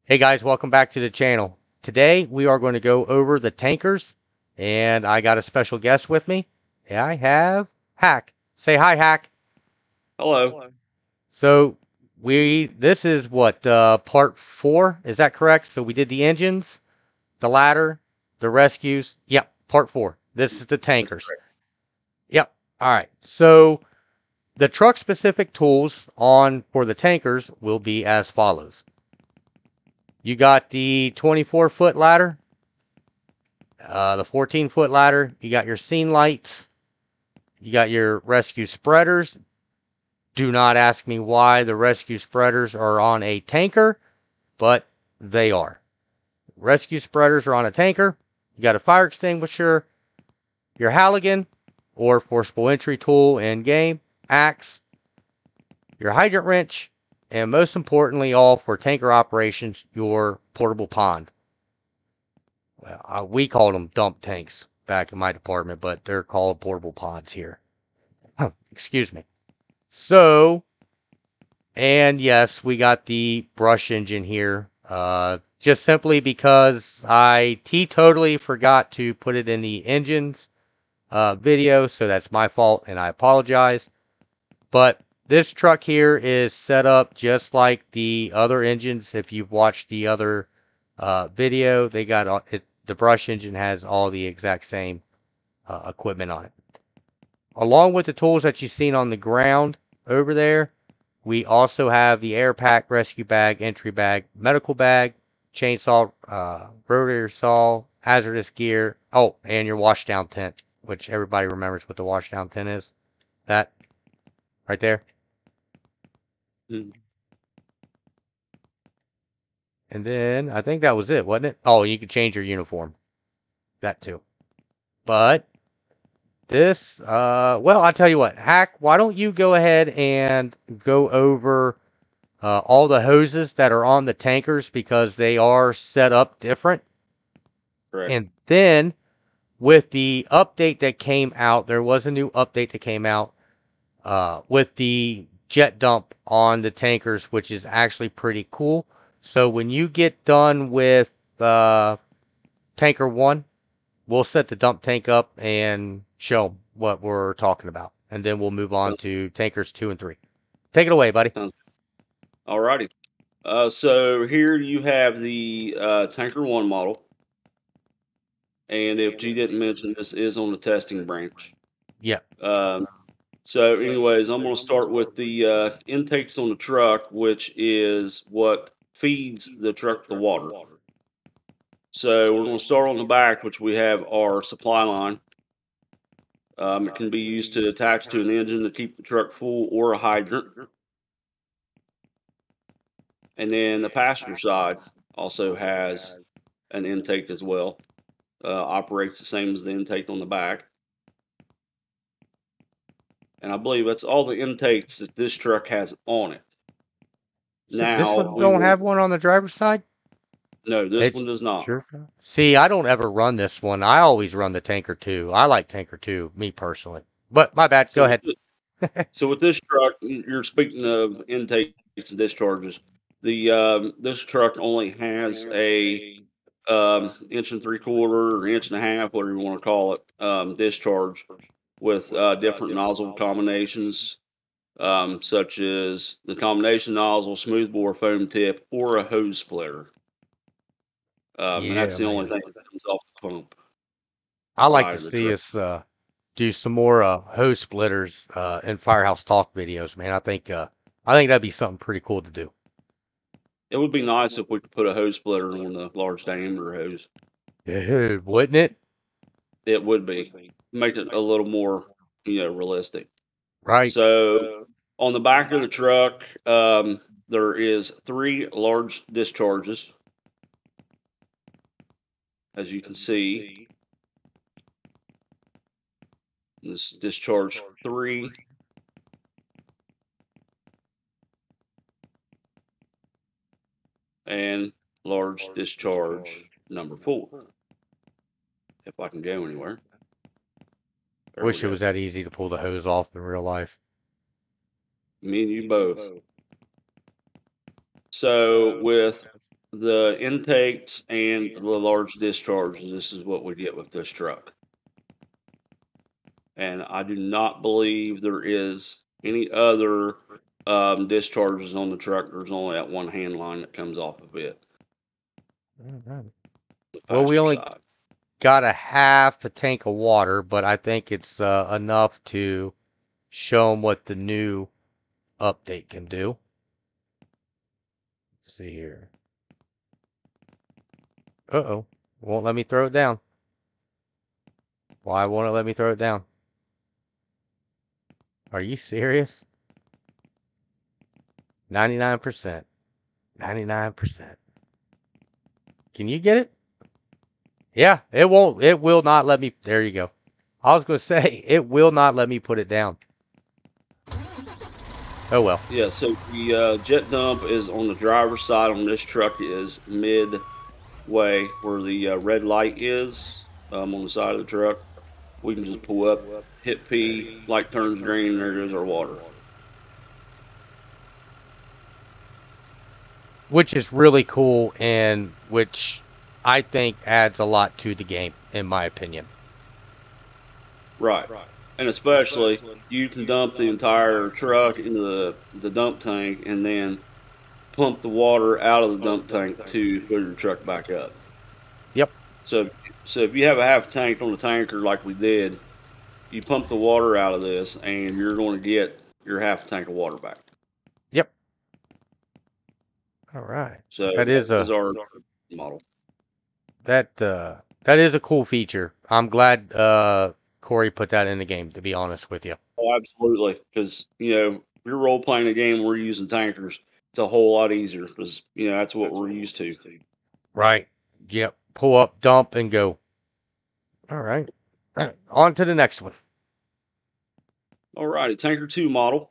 Hey guys, welcome back to the channel. Today we are going to go over the tankers, and I got a special guest with me. I have Hack. Say hi, Hack. Hello. So this is what part 4, is that correct? So we did the engines, the ladder, the rescues. Yep, part 4. This is the That's tankers. correct. Yep. All right. So the truck specific tools on for the tankers will be as follows. You got the 24-foot ladder, the 14-foot ladder. You got your scene lights. You got your rescue spreaders. Do not ask me why the rescue spreaders are on a tanker, but they are. Rescue spreaders are on a tanker. You got a fire extinguisher, your Halligan or forcible entry tool in game, axe, your hydrant wrench, and most importantly, all for tanker operations, your portable pond. Well, we called them dump tanks back in my department, but they're called portable ponds here. Excuse me. So, and yes, we got the brush engine here. Just simply because I totally forgot to put it in the engines video, so that's my fault, and I apologize. But this truck here is set up just like the other engines. If you've watched the other video, they got it. The brush engine has all the exact same equipment on it. Along with the tools that you've seen on the ground over there, we also have the air pack, rescue bag, entry bag, medical bag, chainsaw, rotary saw, hazardous gear. Oh, and your washdown tent, which everybody remembers what the washdown tent is. That right there. Mm. And then I think that was it, wasn't it? Oh, you could change your uniform. That too. But this, well, I'll tell you what, Hack, why don't you go ahead and go over all the hoses that are on the tankers because they are set up different. Correct. And then with the update that came out, there was a new update that came out with the jet dump on the tankers, which is actually pretty cool. So when you get done with tanker 1, we'll set the dump tank up and show 'em what we're talking about. And then we'll move on Sounds, to tankers 2 and 3. Take it away, buddy. sounds all righty. So here you have the Tanker 1 model. And if G didn't mention, this is on the testing branch. Yeah. Um, so, anyways, I'm going to start with the intakes on the truck, which is what feeds the truck the water. So, we're going to start on the back, which we have our supply line. It can be used to attach to an engine to keep the truck full or a hydrant. And then the passenger side also has an intake as well. Operates the same as the intake on the back. And I believe that's all the intakes that this truck has on it. So this Now one we don't will. have one on the driver's side? No, this It's one does not. sure. See, I don't ever run this one. I always run the tanker 2. I like tanker 2, me personally. But my bad. So Go with ahead. this, so with this truck, you're speaking of intakes and discharges. The this truck only has a inch and three quarter or inch and a half, whatever you want to call it, discharge with different nozzle combinations, such as the combination nozzle, smoothbore foam tip, or a hose splitter. And that's Yeah, the only man. thing that comes off the pump I like side to of the see truck. us do some more hose splitters in Firehouse Talk videos, man. I think that'd be something pretty cool to do. It would be nice if we could put a hose splitter on the large diameter hose. Yeah, wouldn't it? It would be make it a little more, realistic. Right. So on the back of the truck, there is three large discharges, as you can see. This discharge three and large discharge number four. If I can go anywhere. There we Wish it go. was that easy to pull the hose off in real life. Me and you both. So with the intakes and the large discharges. This is what we get with this truck. And I do not believe there is any other discharges on the truck. There's only that one hand line that comes off of it, Mhm. the Well, we passenger only side. got a half a tank of water, but I think it's enough to show them what the new update can do. Let's see here. Uh-oh. Won't let me throw it down. Why won't it let me throw it down? Are you serious? 99%. 99%. Can you get it? Yeah, it won't. It will not let me. There you go. I was going to say, it will not let me put it down. Oh, well. Yeah, so the jet dump is on the driver's side on this truck is midway where the red light is on the side of the truck. We can just pull up, hit P, light turns green, and there goes our water. Which is really cool and which I think adds a lot to the game, in my opinion. Right. And especially you can dump the entire truck into the dump tank and then pump the water out of the dump tank to fill your truck back up. Yep. So so if you have a half tank on the tanker like we did, you pump the water out of this and you're going to get your half tank of water back. Yep. All right. So That that is is a our model. that is a cool feature. I'm glad Corey put that in the game, to be honest with you. Oh, absolutely. Because, if you're role playing a game, we're using tankers. It's a whole lot easier because, that's what we're used to. Right. Yep. Pull up, dump, and go. All right. All right. On to the next one. All righty. Tanker 2 model,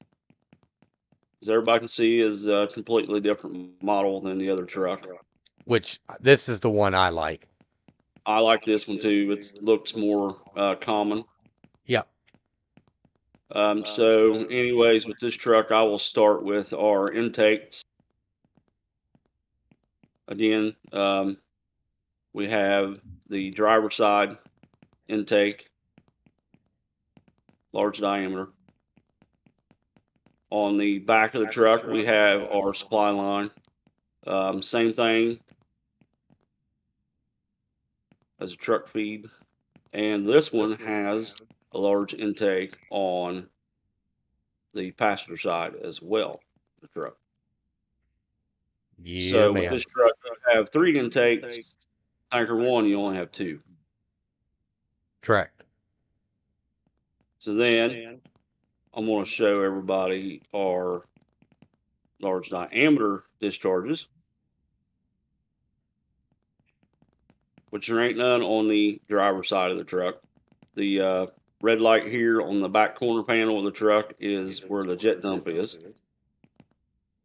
as everybody can see, is a completely different model than the other truck. Which this is the one I like. I like this one too. It looks more common. Yep. So, anyways, with this truck, I will start with our intakes. Again, we have the driver side intake, large diameter. On the back of the truck, we have our supply line. Same thing as a truck feed. And this one has a large intake on the passenger side as well, the truck. Yeah, So with man. this truck, you have 3 intakes. Tanker 1, you only have 2. Correct. So then I'm going to show everybody our large diameter discharges, which there ain't none on the driver's side of the truck. The red light here on the back corner panel of the truck is where the jet dump is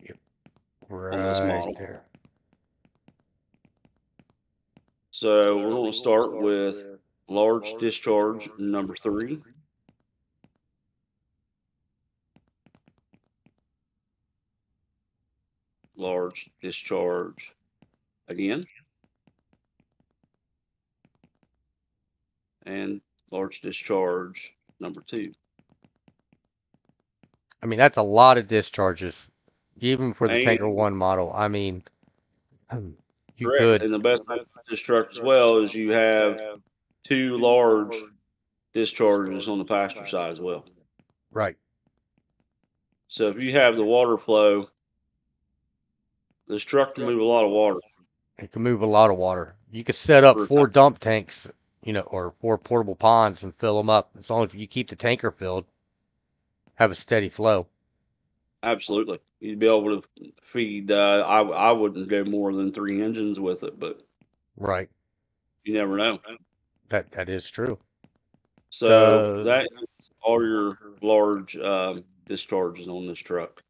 Yep. on this Right model. there. So we're going to start with large discharge number 3. Large discharge again. And large discharge number 2. I mean, that's a lot of discharges, even for the And Tanker 1 model. I mean, you correct. could. And the best thing about this truck as well is you have 2 large discharges on the passenger side as well. Right. So if you have the water flow, this truck can move a lot of water It can move a lot of water. You could set up for a 4 time. dump tanks, or 4 portable ponds and fill them up. As long as you keep the tanker filled, have a steady flow. Absolutely. You'd be able to feed, I wouldn't go more than 3 engines with it, but Right. you never know. That is true. So The that is all your large discharges on this truck.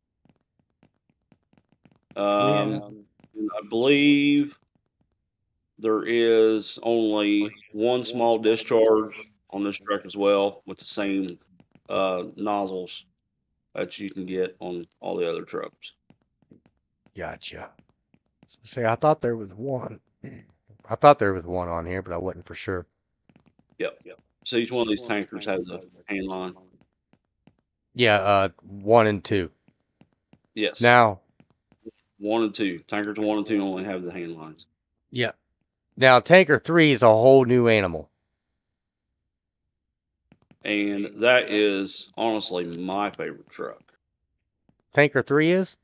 yeah. And I believe there is only one small discharge on this truck as well with the same nozzles that you can get on all the other trucks. Gotcha. See, I thought there was one. I thought there was one on here, but I wasn't for sure. Yep. So each one of these tankers has a hand line. Yeah, 1 and 2. Yes. Now, 1 and 2. Tankers 1 and 2 only have the hand lines. yeah. Now, Tanker 3 is a whole new animal. And that is honestly my favorite truck. Tanker 3 is?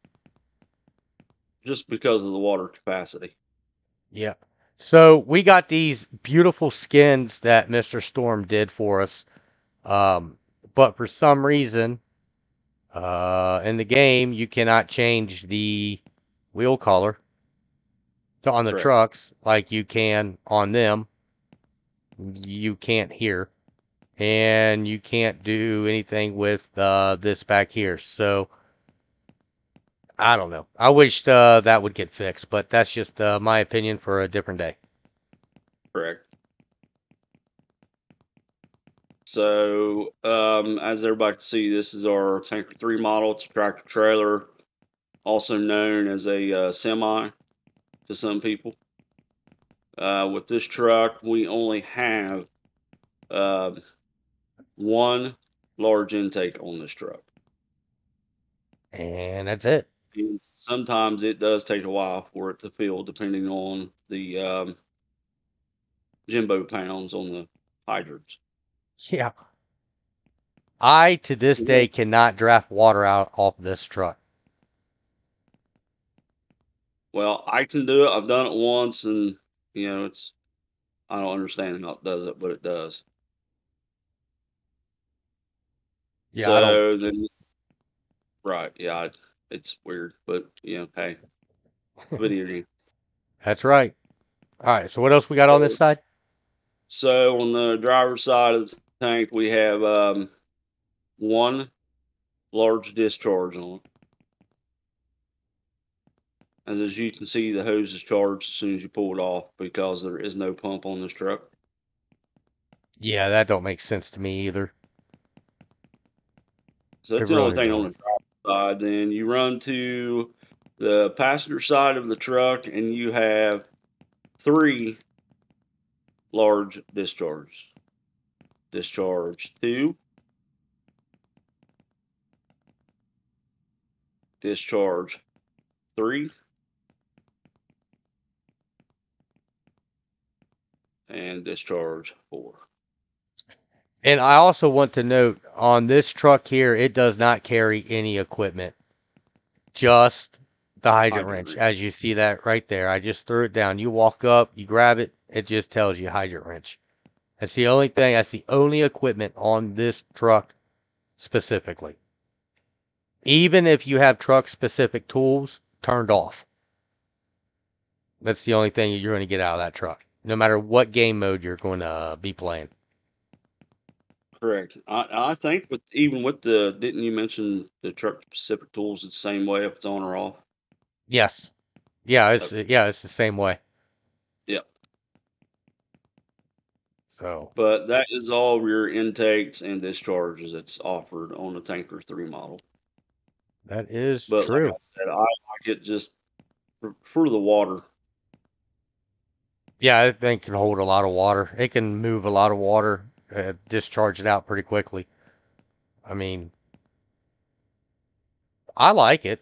Just because of the water capacity. Yeah. So we got these beautiful skins that Mr. Storm did for us. But for some reason, in the game, you cannot change the wheel color on the Correct. trucks like you can on them. You can't here. And you can't do anything with this back here. So, I don't know. I wish that would get fixed, but that's just my opinion for a different day. Correct. So, as everybody can see, this is our Tanker 3 model. It's a tractor trailer, also known as a semi to some people. With this truck, we only have one large intake on this truck. And that's it. And sometimes it does take a while for it to fill, depending on the Jimbo pounds on the hydrants. Yeah. I, to this So, day, cannot draft water out off this truck. well, I can do it. I've done it once, and it's I don't understand how it does it, but it does. Yeah, I don't. So then, right, yeah, it's weird, but hey, video game. That's right. All right. So what else we got on this side? So on the driver's side of the tank, we have one large discharge on it. As you can see, the hose is charged as soon as you pull it off because there is no pump on this truck. Yeah, that don't make sense to me either. So It that's the only really thing on don't. the driver's side. Then you run to the passenger side of the truck, and you have three large discharges. Discharge 2, discharge 3, and discharge 4. And I also want to note on this truck here, it does not carry any equipment. Just the hydrant wrench. As you see that right there. I just threw it down. You walk up, you grab it, it just tells you hydrant wrench. That's the only thing, that's the only equipment on this truck specifically. Even if you have truck specific tools turned off. That's the only thing you're going to get out of that truck. No matter what game mode you're going to be playing. Correct. I think even with didn't you mention the truck specific tools the same way if it's on or off? Yes. Yeah, it's the same way. Yep. So, But that is all your intakes and discharges that's offered on the Tanker 3 model. that is But like I true. said, I like it just for the water. Yeah, that thing can hold a lot of water. It can move a lot of water, discharge it out pretty quickly. I mean, I like it.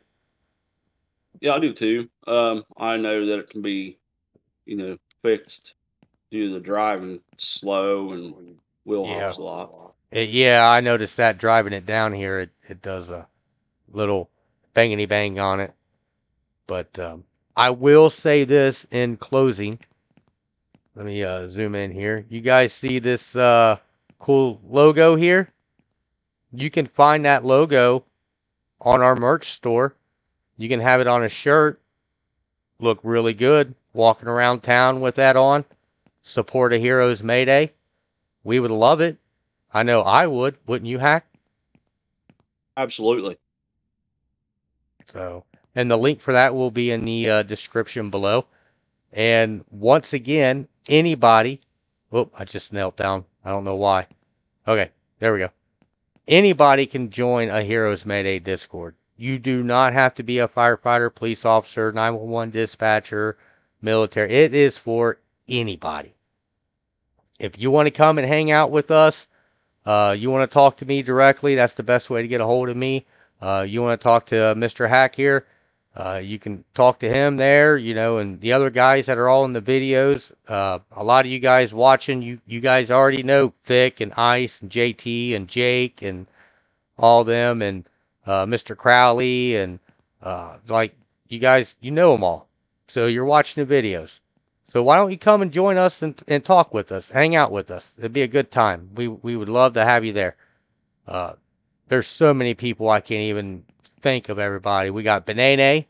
Yeah, I do too. I know that it can be, fixed due to the driving slow and wheel Yeah. hops a lot. Yeah, I noticed that driving it down here, it does a little bangity bang on it. But I will say this in closing. Let me zoom in here. You guys see this cool logo here? You can find that logo on our merch store. You can have it on a shirt. Look really good walking around town with that on. Support a hero's Mayday. We would love it. I know I would. Wouldn't you, Hack? Absolutely. So, and the link for that will be in the description below. And once again, anybody, oh, I just knelt down. I don't know why. Okay, there we go. Anybody can join a Heroes Mayday Discord. You do not have to be a firefighter, police officer, 911 dispatcher, military. It is for anybody. If you want to come and hang out with us, you want to talk to me directly, that's the best way to get a hold of me. You want to talk to Mr. Hack here, you can talk to him there, and the other guys that are all in the videos. A lot of you guys watching, you guys already know Vic and Ice and JT and Jake and all them and Mr. Crowley and like you guys, you know them all. So you're watching the videos. So why don't you come and join us and talk with us, hang out with us? It'd be a good time. We would love to have you there. Uh, there's so many people I can't even think of everybody. We got Banane,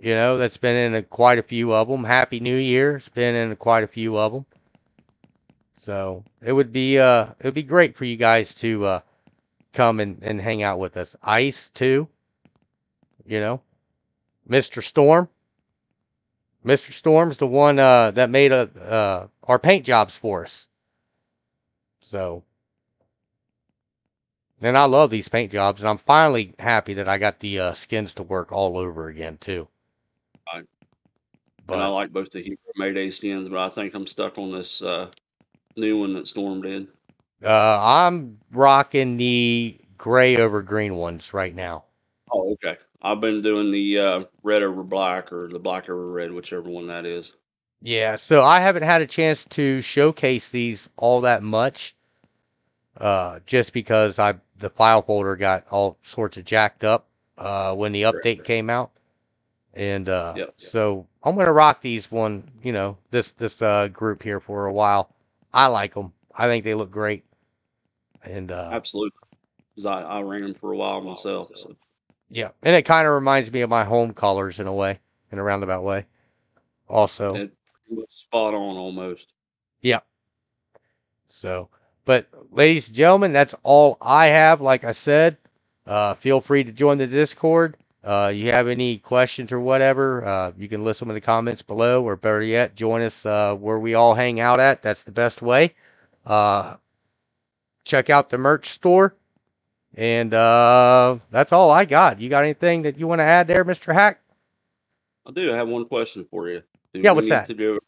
that's been in quite a few of them. Happy New Year, it's been in quite a few of them. So it would be great for you guys to come and hang out with us. Ice too, you know. Mr. Storm. Mr. Storm's the one that made our paint jobs for us. So, and I love these paint jobs, and I'm finally happy that I got the skins to work all over again too. Right. And I But like both the Hero Mayday skins, but I think I'm stuck on this new one that Storm did. I'm rocking the gray over green ones right now. Oh, okay. I've been doing the red over black or the black over red, whichever one that is. Yeah, so I haven't had a chance to showcase these all that much, just because the file folder got all sorts of jacked up when the Correct. update came out, and Yep. so I'm gonna rock these this group here for a while. I like them. I think they look great, and Absolutely. Because I ran them for a while myself. So yeah, and it kind of reminds me of my home colors in a way, in a roundabout way. Also, it was spot on almost. yeah. So, but ladies and gentlemen, that's all I have. Like I said, feel free to join the Discord. You have any questions or whatever, you can list them in the comments below, or better yet, join us where we all hang out at. That's the best way. Uh, check out the merch store. And that's all I got. You got anything that you want to add there, Mr. Hack? I do have one question for you. Do Yeah, we what's need that? to go?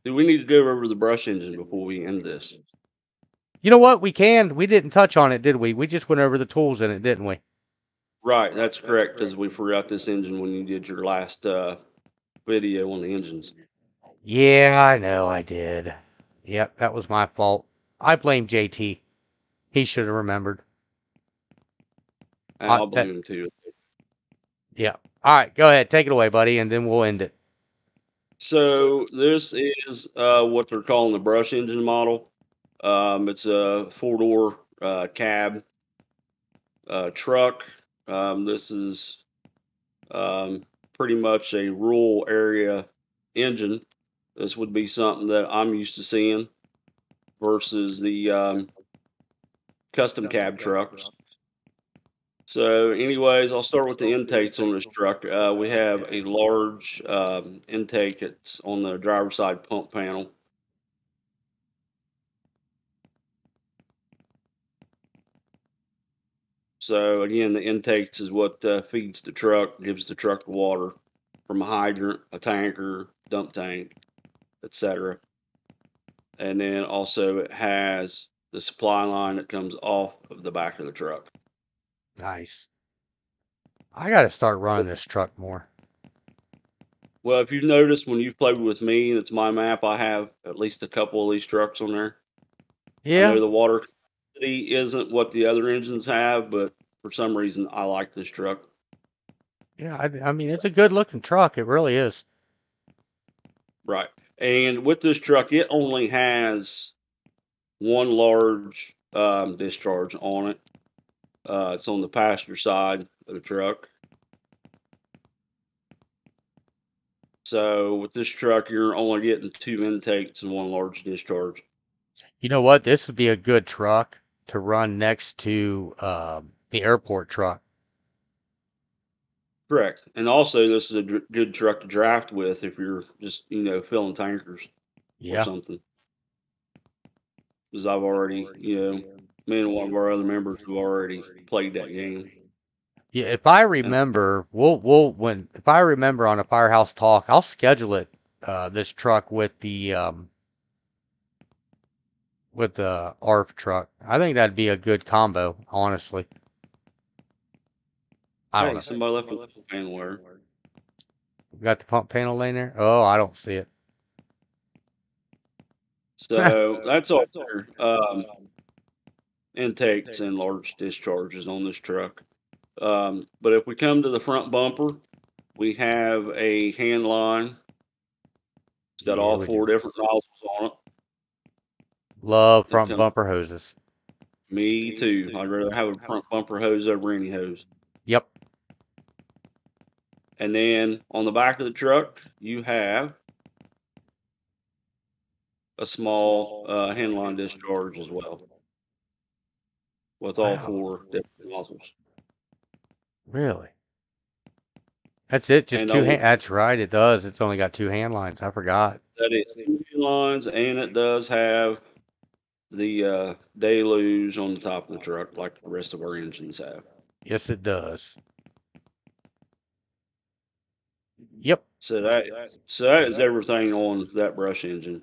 Do we need to go over the brush engine before we end this? You know what? We can. We didn't touch on it, did we? We just went over the tools in it, didn't we? Right, that's correct. Because we forgot this engine when you did your last video on the engines. Yeah, I know I did. Yep, that was my fault. I blame JT. He should have remembered. And I'll That blame him too. yeah. All right, go ahead, take it away, buddy, and then we'll end it. So this is what they're calling the brush engine model. It's a four-door cab truck. This is um, pretty much a rural area engine. This would be something that I'm used to seeing versus the custom cab trucks. So, anyways, I'll start with the intakes on this truck. We have a large intake that's on the driver's side pump panel. So, again, the intakes is what feeds the truck, gives the truck the water from a hydrant, a tanker, dump tank, etc. And then also it has the supply line that comes off of the back of the truck. Nice. I got to start running this truck more. Well, if you've noticed when you've played with me and it's my map, I have at least a couple of these trucks on there. I Yeah, know the water capacity isn't what the other engines have, but for some reason I like this truck. yeah. I mean, it's a good looking truck. It really is. Right. And with this truck, it only has one large discharge on it. It's on the passenger side of the truck. So with this truck, you're only getting two intakes and one large discharge. You know what? This would be a good truck to run next to the airport truck. Correct. And also, this is a good truck to draft with if you're just, filling tankers or Yeah. something. Because I've already, me and one of our other members have already played that game. Yeah, if I remember, if I remember on a Firehouse Talk, I'll schedule it. This truck with the ARF truck. I think that'd be a good combo, honestly. I don't Hey, know. somebody left a panel there. Got the pump panel in there? Oh, I don't see it. So that's all your intakes and large discharges on this truck. But if we come to the front bumper, we have a hand line. It's got Yeah, all we 4 do. different nozzles on it. Love It front comes. bumper hoses. Me too. I'd rather have a front bumper hose over any hose. Yep. And then on the back of the truck, you have a small hand line discharge as well, with all Wow. 4 different nozzles. Really? That's it. Just And two hand. That's right. It does. It's only got 2 hand lines. I forgot. that is 2 hand lines, and it does have the deluge on the top of the truck, like the rest of our engines have. Yes, it does. Yep. So that is everything on that brush engine.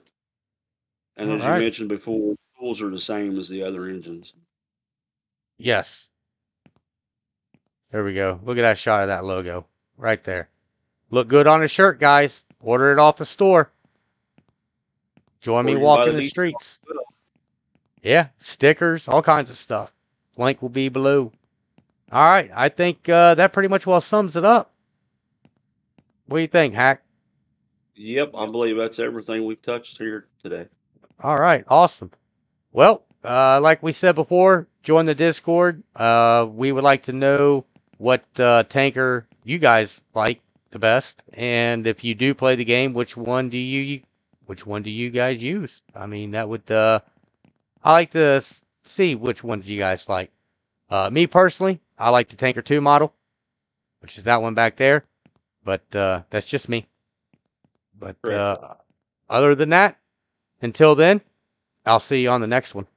And All as you right. mentioned before, tools are the same as the other engines. Yes. There we go. Look at that shot of that logo right there. Look good on a shirt, guys. Order it off the store. Join me Or you can buy walking the the detail. streets. Yeah, stickers, all kinds of stuff. Link will be below. All right, I think that pretty much well sums it up. What do you think, Hack? Yep, I believe that's everything we've touched here today. All right, awesome. Well, like we said before, join the Discord. We would like to know what tanker you guys like the best, and if you do play the game, which one do you guys use? I mean, that would I like to see which ones you guys like. Me personally, I like the Tanker 2 model, which is that one back there, but that's just me. But Correct. other than that, until then, I'll see you on the next one.